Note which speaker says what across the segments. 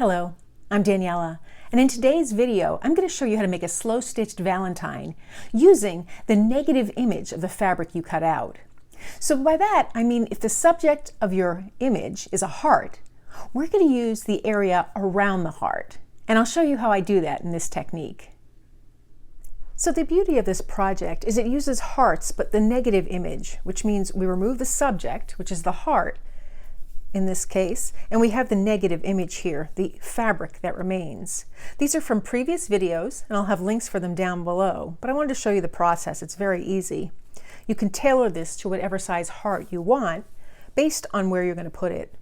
Speaker 1: Hello, I'm Daniela, and in today's video I'm going to show you how to make a slow-stitched Valentine using the negative image of the fabric you cut out. So by that I mean if the subject of your image is a heart, we're going to use the area around the heart, and I'll show you how I do that in this technique. So the beauty of this project is it uses hearts but the negative image, which means we remove the subject, which is the heart, in this case, and we have the negative image here, the fabric that remains. These are from previous videos, and I'll have links for them down below, but I wanted to show you the process. It's very easy. You can tailor this to whatever size heart you want based on where you're going to put it.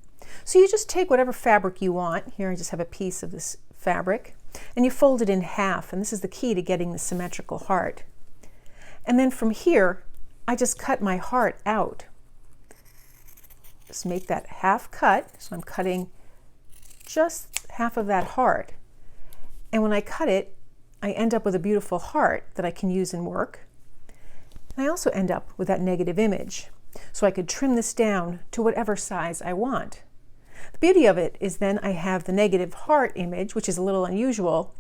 Speaker 1: So you just take whatever fabric you want. Here I just have a piece of this fabric, and you fold it in half, and this is the key to getting the symmetrical heart. And then from here, I just cut my heart out. Just make that half cut, so I'm cutting just half of that heart. And when I cut it, I end up with a beautiful heart that I can use in work. And I also end up with that negative image. So I could trim this down to whatever size I want. The beauty of it is then I have the negative heart image, which is a little unusual,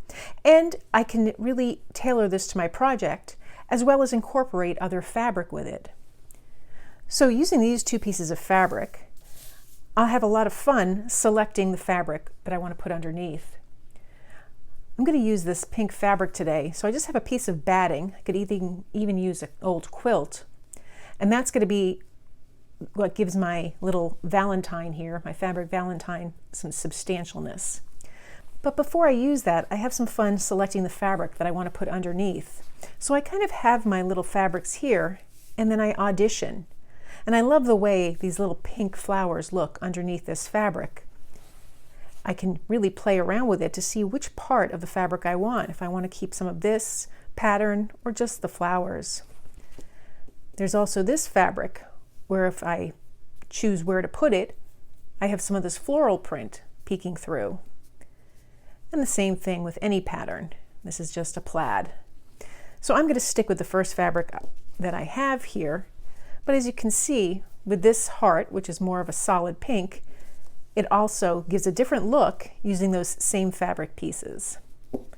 Speaker 1: and I can really tailor this to my project as well as incorporate other fabric with it. So using these two pieces of fabric, I'll have a lot of fun selecting the fabric that I want to put underneath. I'm going to use this pink fabric today, so I just have a piece of batting. I could even use an old quilt, and that's going to be what gives my little Valentine here, my fabric Valentine, some substantialness. But before I use that, I have some fun selecting the fabric that I want to put underneath. So I kind of have my little fabrics here, and then I audition. And I love the way these little pink flowers look underneath this fabric. I can really play around with it to see which part of the fabric I want, if I want to keep some of this pattern or just the flowers. There's also this fabric where if I choose where to put it, I have some of this floral print peeking through. And the same thing with any pattern. This is just a plaid. So I'm going to stick with the first fabric that I have here. But as you can see, with this heart, which is more of a solid pink, it also gives a different look using those same fabric pieces.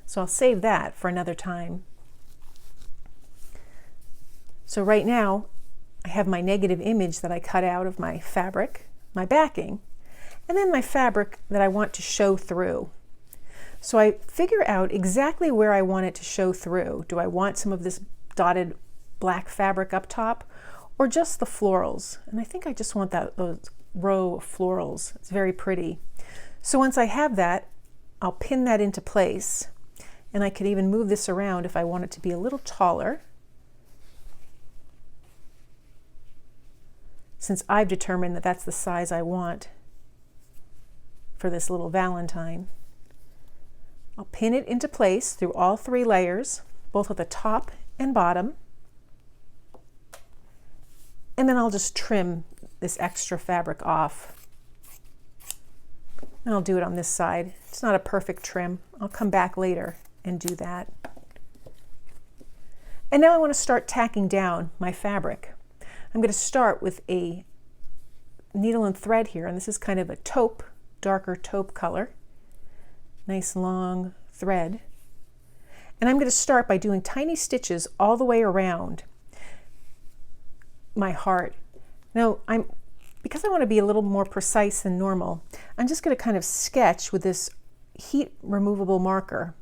Speaker 1: So I'll save that for another time. So right now, I have my negative image that I cut out of my fabric, my backing, and then my fabric that I want to show through. So I figure out exactly where I want it to show through. Do I want some of this dotted black fabric up top, or just the florals? And I think I just want those row of florals. It's very pretty. So once I have that, I'll pin that into place, and I could even move this around if I want it to be a little taller, since I've determined that that's the size I want for this little Valentine. I'll pin it into place through all three layers, both at the top and bottom. And then I'll just trim this extra fabric off. And I'll do it on this side. It's not a perfect trim. I'll come back later and do that. And now I want to start tacking down my fabric. I'm going to start with a needle and thread here, and this is kind of a taupe, darker taupe color. Nice long thread. And I'm going to start by doing tiny stitches all the way around my heart. Now, because I want to be a little more precise than normal, I'm just going to kind of sketch with this heat removable marker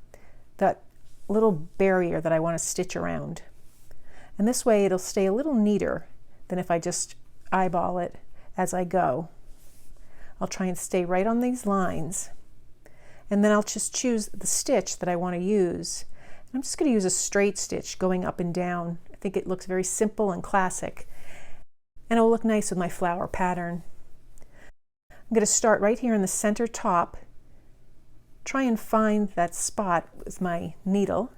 Speaker 1: that little barrier that I want to stitch around. And this way it'll stay a little neater than if I just eyeball it as I go. I'll try and stay right on these lines. And then I'll just choose the stitch that I want to use. I'm just going to use a straight stitch going up and down. I think it looks very simple and classic. And it'll look nice with my flower pattern. I'm going to start right here in the center top. Try and find that spot with my needle.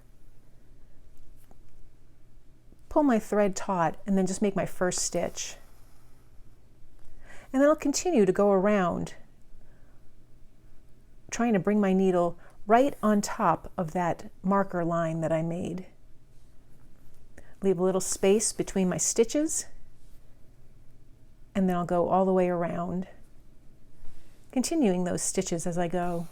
Speaker 1: Pull my thread taut and then just make my first stitch. And then I'll continue to go around, trying to bring my needle right on top of that marker line that I made. Leave a little space between my stitches, and then I'll go all the way around, continuing those stitches as I go.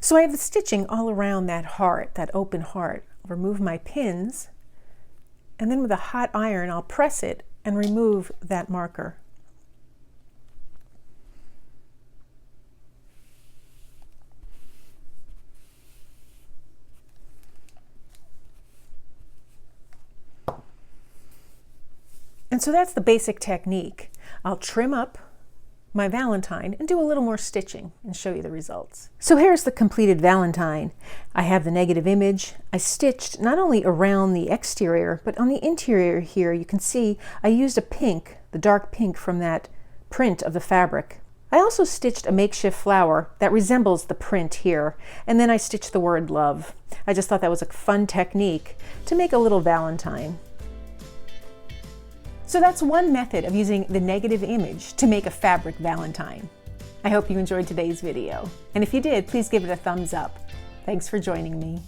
Speaker 1: So I have the stitching all around that heart, that open heart. I'll remove my pins, and then with a hot iron I'll press it and remove that marker. And so that's the basic technique. I'll trim up my Valentine and do a little more stitching and show you the results. So here's the completed Valentine. I have the negative image. I stitched not only around the exterior, but on the interior here you can see I used a pink, the dark pink from that print of the fabric. I also stitched a makeshift flower that resembles the print here, and then I stitched the word love. I just thought that was a fun technique to make a little Valentine. So that's one method of using the negative image to make a fabric Valentine. I hope you enjoyed today's video. And if you did, please give it a thumbs up. Thanks for joining me.